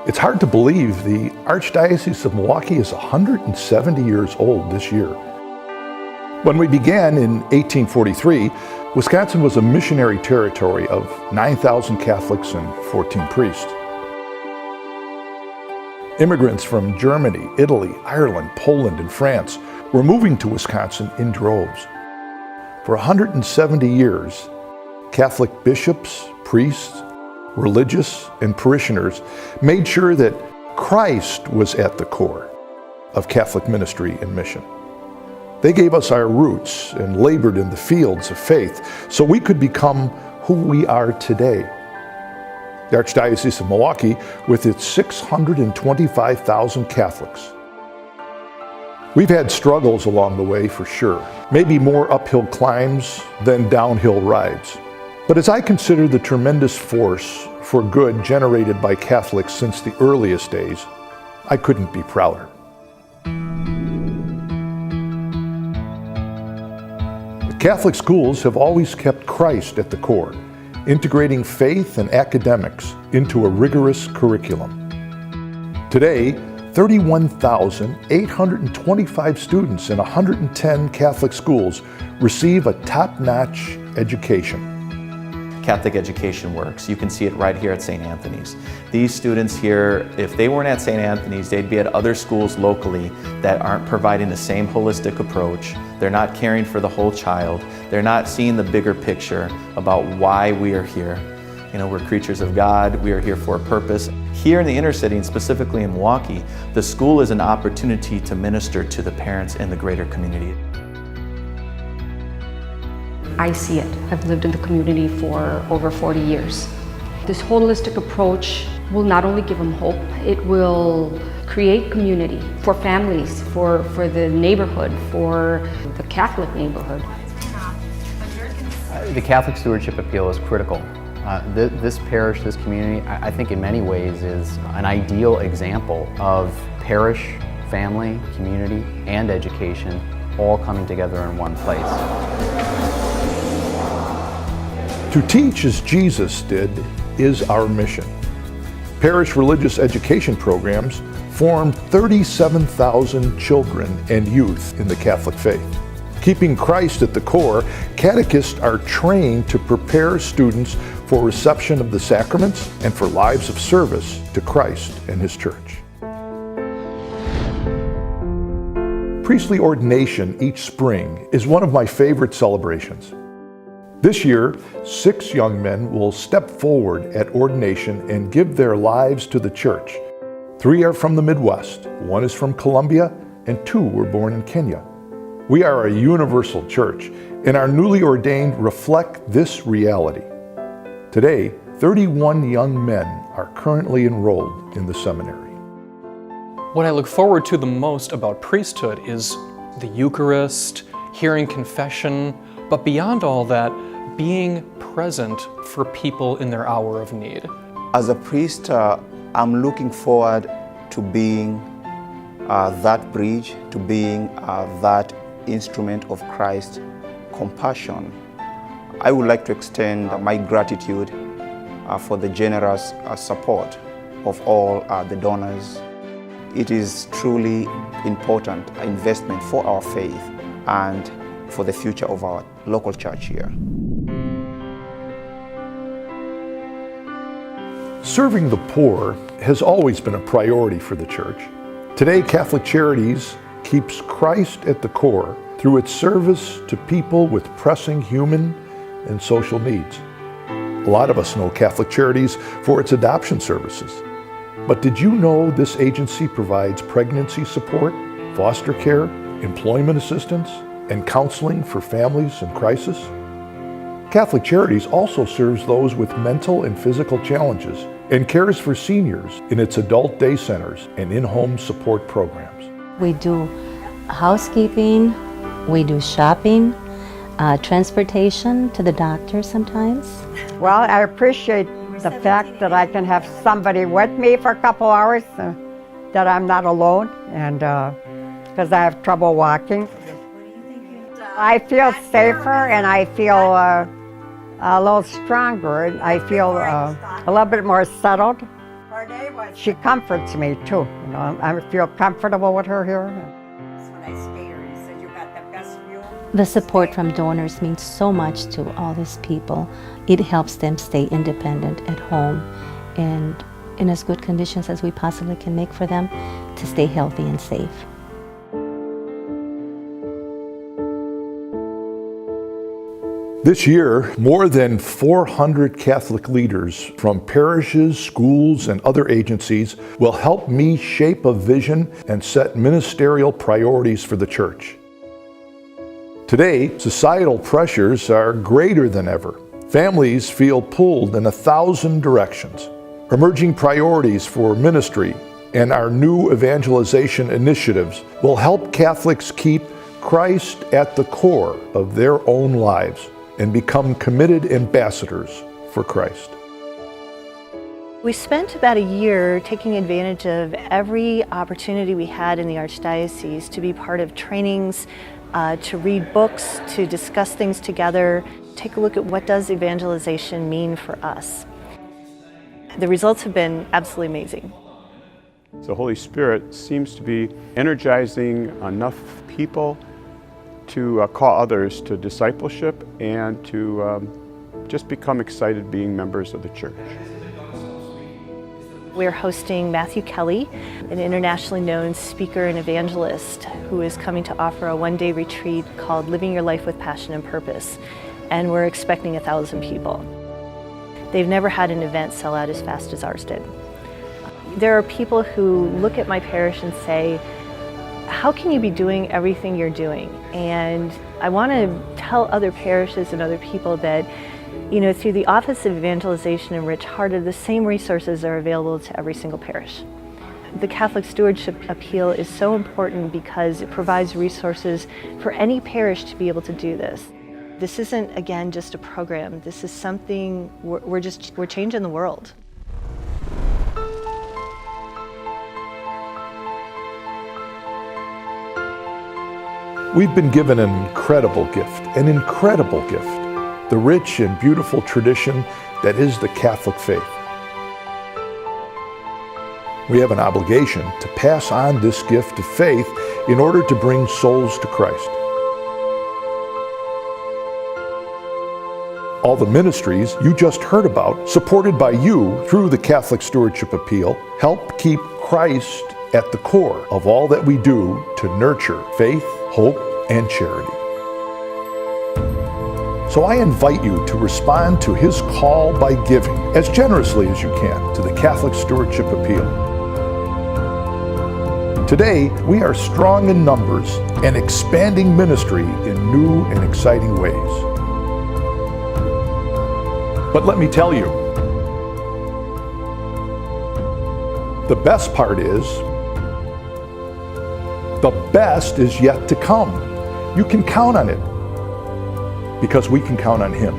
It's hard to believe the Archdiocese of Milwaukee is 170 years old this year. When we began in 1843, Wisconsin was a missionary territory of 9,000 Catholics and 14 priests. Immigrants from Germany, Italy, Ireland, Poland, and France were moving to Wisconsin in droves. For 170 years, Catholic bishops, priests, religious, and parishioners made sure that Christ was at the core of Catholic ministry and mission. They gave us our roots and labored in the fields of faith so we could become who we are today. The Archdiocese of Milwaukee, with its 625,000 Catholics. We've had struggles along the way for sure, maybe more uphill climbs than downhill rides. But as I consider the tremendous force for good generated by Catholics since the earliest days, I couldn't be prouder. The Catholic schools have always kept Christ at the core, integrating faith and academics into a rigorous curriculum. Today, 31,825 students in 110 Catholic schools receive a top-notch education. Catholic education works. You can see it right here at St. Anthony's. These students here, if they weren't at St. Anthony's, they'd be at other schools locally that aren't providing the same holistic approach. They're not caring for the whole child. They're not seeing the bigger picture about why we are here. You know, we're creatures of God. We are here for a purpose. Here in the inner city, and specifically in Milwaukee, the school is an opportunity to minister to the parents and the greater community. I see it. I've lived in the community for over 40 years. This holistic approach will not only give them hope, it will create community for families, for the neighborhood, for the Catholic neighborhood. The Catholic Stewardship appeal is critical. This parish, this community, I think in many ways is an ideal example of parish, family, community, and education all coming together in one place. To teach as Jesus did is our mission. Parish religious education programs form 37,000 children and youth in the Catholic faith. Keeping Christ at the core, catechists are trained to prepare students for reception of the sacraments and for lives of service to Christ and His Church. Priestly ordination each spring is one of my favorite celebrations. This year, 6 young men will step forward at ordination and give their lives to the Church. 3 are from the Midwest, 1 is from Colombia, and 2 were born in Kenya. We are a universal church, and our newly ordained reflect this reality. Today, 31 young men are currently enrolled in the seminary. What I look forward to the most about priesthood is the Eucharist, hearing confession, but beyond all that, being present for people in their hour of need. As a priest, I'm looking forward to being that bridge, to being that instrument of Christ's compassion. I would like to extend my gratitude for the generous support of all the donors. It is truly important investment for our faith and for the future of our local church here. Serving the poor has always been a priority for the Church. Today, Catholic Charities keeps Christ at the core through its service to people with pressing human and social needs. A lot of us know Catholic Charities for its adoption services. But did you know this agency provides pregnancy support, foster care, employment assistance, and counseling for families in crisis? Catholic Charities also serves those with mental and physical challenges and cares for seniors in its adult day centers and in-home support programs. We do housekeeping, we do shopping, transportation to the doctor sometimes. Well, I appreciate the fact that I can have somebody with me for a couple hours, that I'm not alone, and because I have trouble walking. I feel safer and I feel a little stronger. I feel a little bit more settled. She comforts me too. You know, I feel comfortable with her here. The support from donors means so much to all these people. It helps them stay independent at home and in as good conditions as we possibly can make for them to stay healthy and safe. This year, more than 400 Catholic leaders from parishes, schools, and other agencies will help me shape a vision and set ministerial priorities for the Church. Today, societal pressures are greater than ever. Families feel pulled in 1,000 directions. Emerging priorities for ministry and our new evangelization initiatives will help Catholics keep Christ at the core of their own lives and become committed ambassadors for Christ. We spent about a year taking advantage of every opportunity we had in the Archdiocese to be part of trainings, to read books, to discuss things together, take a look at what does evangelization mean for us. The results have been absolutely amazing. The Holy Spirit seems to be energizing enough people to call others to discipleship and to just become excited being members of the Church. We're hosting Matthew Kelly, an internationally known speaker and evangelist who is coming to offer a one-day retreat called Living Your Life with Passion and Purpose, and we're expecting 1,000 people. They've never had an event sell out as fast as ours did. There are people who look at my parish and say, how can you be doing everything you're doing? And I want to tell other parishes and other people that, you know, through the Office of Evangelization and Rich Hearted, the same resources are available to every single parish. The Catholic Stewardship Appeal is so important because it provides resources for any parish to be able to do this. This isn't, again, just a program. This is something, we're changing the world. We've been given an incredible gift, the rich and beautiful tradition that is the Catholic faith. We have an obligation to pass on this gift of faith in order to bring souls to Christ. All the ministries you just heard about, supported by you through the Catholic Stewardship Appeal, help keep Christ at the core of all that we do to nurture faith, hope, and charity. So I invite you to respond to his call by giving as generously as you can to the Catholic Stewardship Appeal. Today, we are strong in numbers and expanding ministry in new and exciting ways. But let me tell you, the best part is, the best is yet to come. You can count on it because we can count on him.